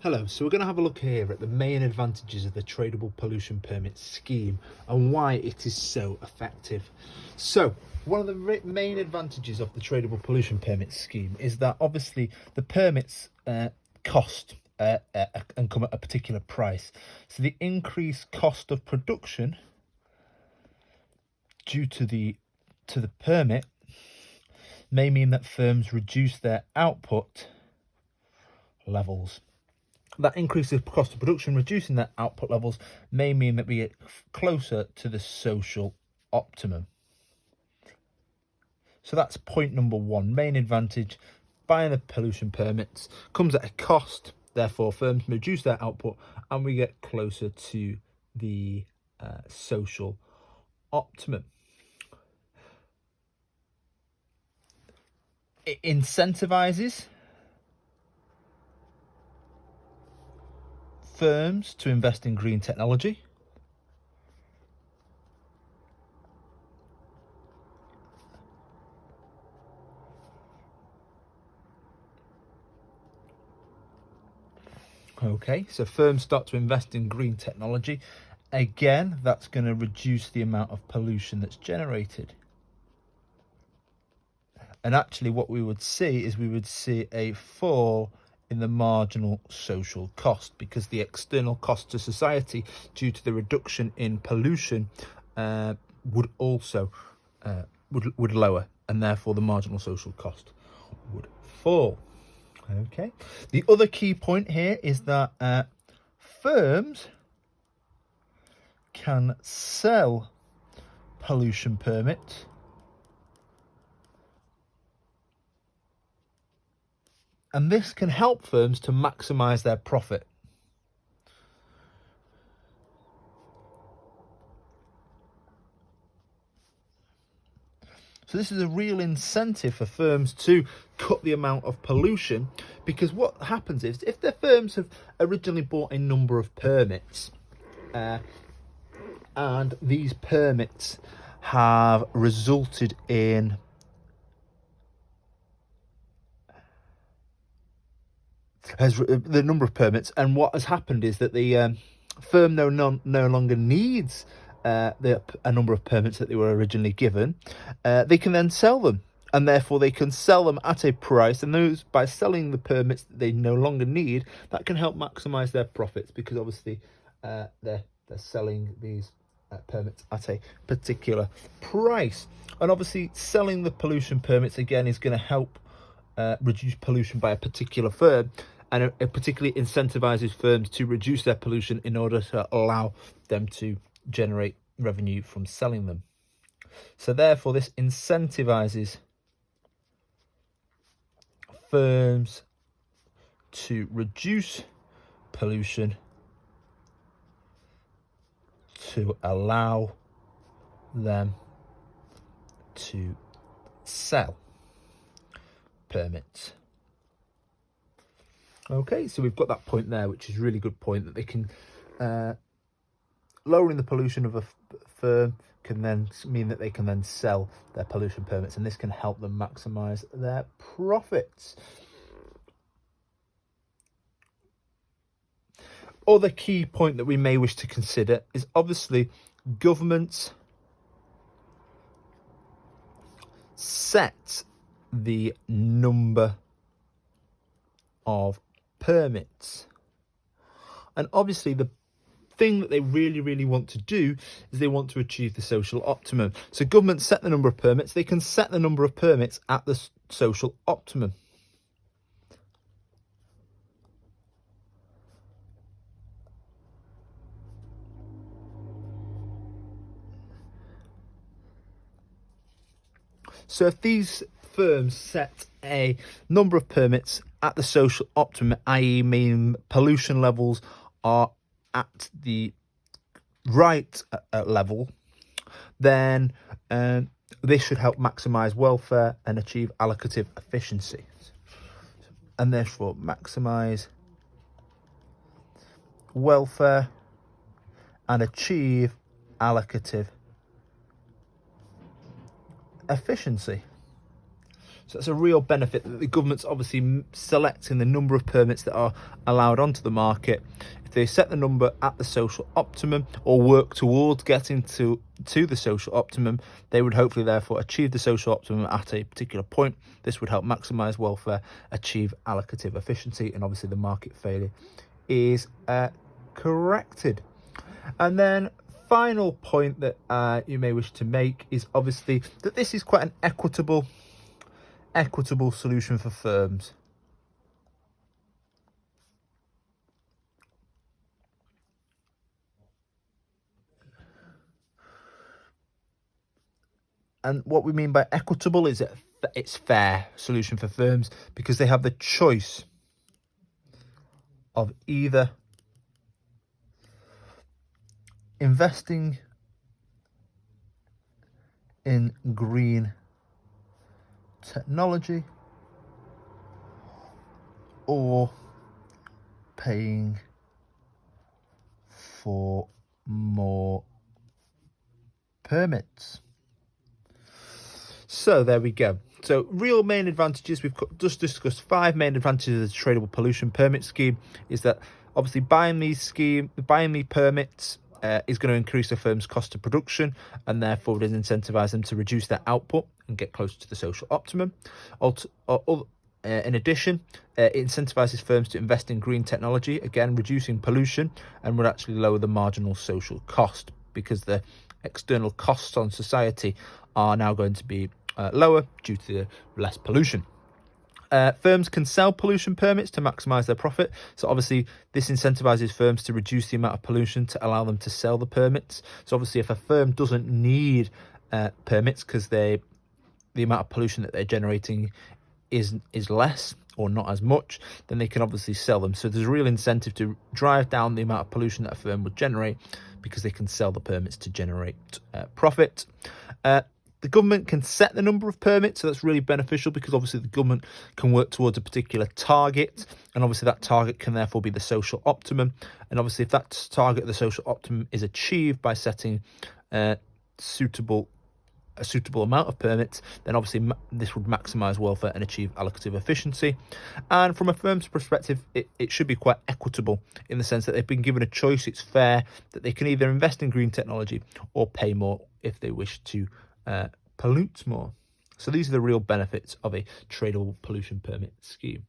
Hello, so we're going to have a look here at the main advantages of the Tradable Pollution Permit scheme and why it is so effective. So, one of the main advantages of the Tradable Pollution Permit scheme is that obviously the permits cost and come at a particular price. So the increased cost of production due to the permit may mean that firms reduce their output levels. That increases the cost of production, reducing their output levels, may mean that we get closer to the social optimum. So that's point number one. Main advantage, buying the pollution permits comes at a cost, therefore firms reduce their output and we get closer to the social optimum. It incentivizes firms to invest in green technology. Okay, so firms start to invest in green technology. Again, that's going to reduce the amount of pollution that's generated. And actually what we would see is a fall in the marginal social cost, because the external cost to society due to the reduction in pollution would also would lower, and therefore the marginal social cost would fall. Okay. The other key point here is that firms can sell pollution permits and this can help firms to maximize their profit. So this is a real incentive for firms to cut the amount of pollution, because what happens is if the firms have originally bought a number of permits and these permits have resulted in the number of permits, and what has happened is that the firm no longer needs a number of permits that they were originally given, they can then sell them, and therefore they can sell them at a price, and those, by selling the permits that they no longer need, that can help maximize their profits, because obviously they're selling these permits at a particular price. And obviously selling the pollution permits again is going to help reduce pollution by a particular firm, and it particularly incentivizes firms to reduce their pollution in order to allow them to generate revenue from selling them. So therefore this incentivizes firms to reduce pollution to allow them to sell permits. Okay, so we've got that point there, which is a really good point, that they can lowering the pollution of a firm can then mean that they can then sell their pollution permits, and this can help them maximize their profits. Other key point that we may wish to consider is obviously governments set the number of permits, and obviously the thing that they really want to do is they want to achieve the social optimum. So governments set the number of permits, they can set the number of permits at the social optimum. So if these firms set a number of permits at the social optimum, i.e. mean pollution levels are at the right level, then this should help maximise welfare and achieve allocative efficiency, and therefore maximise welfare and achieve allocative efficiency. So it's a real benefit that the government's obviously selecting the number of permits that are allowed onto the market. If they set the number at the social optimum or work towards getting to the social optimum, they would hopefully therefore achieve the social optimum at a particular point. This would help maximise welfare, achieve allocative efficiency, and obviously the market failure is corrected. And then final point that you may wish to make is obviously that this is quite an equitable solution for firms. And what we mean by equitable is that it's fair solution for firms because they have the choice of either investing in green technology or paying for more permits. So there we go. So real main advantages, we've just discussed 5 main advantages of the tradable pollution permit scheme. Is that obviously buying these permits is going to increase the firm's cost of production, and therefore it incentivise them to reduce their output and get closer to the social optimum. In addition, it incentivises firms to invest in green technology, again reducing pollution, and would actually lower the marginal social cost because the external costs on society are now going to be lower due to less pollution. Firms can sell pollution permits to maximise their profit. So obviously this incentivises firms to reduce the amount of pollution to allow them to sell the permits. So obviously if a firm doesn't need permits because the amount of pollution that they're generating is less or not as much, then they can obviously sell them. So there's a real incentive to drive down the amount of pollution that a firm would generate because they can sell the permits to generate profit. The government can set the number of permits, so that's really beneficial because obviously the government can work towards a particular target, and obviously that target can therefore be the social optimum. And obviously if that target of the social optimum is achieved by setting a suitable amount of permits, then obviously this would maximise welfare and achieve allocative efficiency. And from a firm's perspective, it should be quite equitable in the sense that they've been given a choice. It's fair that they can either invest in green technology or pay more if they wish to pollute more. So these are the real benefits of a tradable pollution permit scheme.